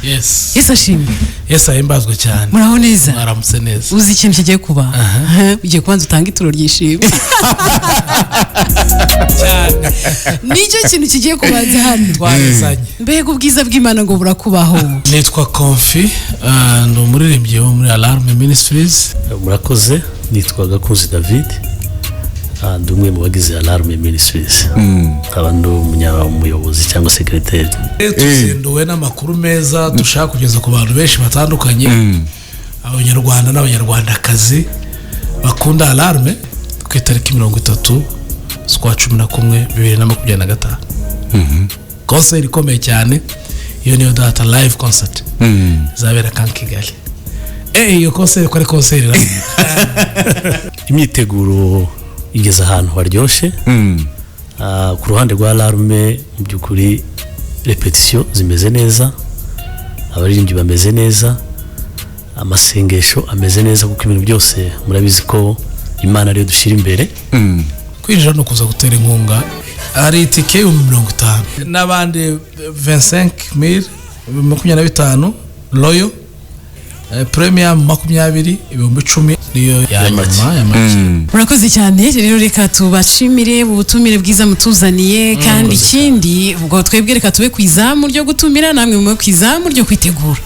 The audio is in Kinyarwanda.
Yes. Yesu ashimwe. Yesu ahimbazwe cyane. Muraho neza. Mwaramutse neza. Uzi ikintu kigiye kuba. Ugiye kubanza utanga ituro ry'ishimwe. Cyane. Nicyo kintu kigiye kubanza hano. Twarizanye. Mbega ubwiza bw'Imana ngo burakubaho. Nitwa Konfi, ndi umuririmbyi wo muri Alarme Ministries. Murakoze, nitwa Gakunzi David. Ndi umwe mu bagize Alarme Ministries. Nkaba ndi umuyobozi cyangwa secretary. Tuzinduwe n'amakuru meza dushaka kugeza ku bantu benshi batandukanye. Abanyarwanda n'abanyarwandakazi bakunda Alarme ku itariki 30 z'ukwa 11 2025. Concert ikomeye cyane. Iyo niyo data live concert. Zabera kan Kigali. Iyo concert ko ari concert. Imyiteguro igeze ahantu haryoshye. Ku ruhande rwa Alarme mu byukuri repetition zimeze neza, abaririmbyi bameze neza, amasengesho ameze neza kuko ibintu byose murabizi ko Imana ariyo dushira imbere. Kwinjira no kuza gutera inkunga ari itike y'U50 n'abandi 25,025 Royal Premium 20 ibihumbi 10 niyo ya nyuma ya make. Murakoze cyane rero reka tubashimire ubutumire bwiza mutuzaniye kandi ikindi ubwo twebwe reka tube kwizamu ryo gutumira namwe mu kwizamu ryo kwitegura.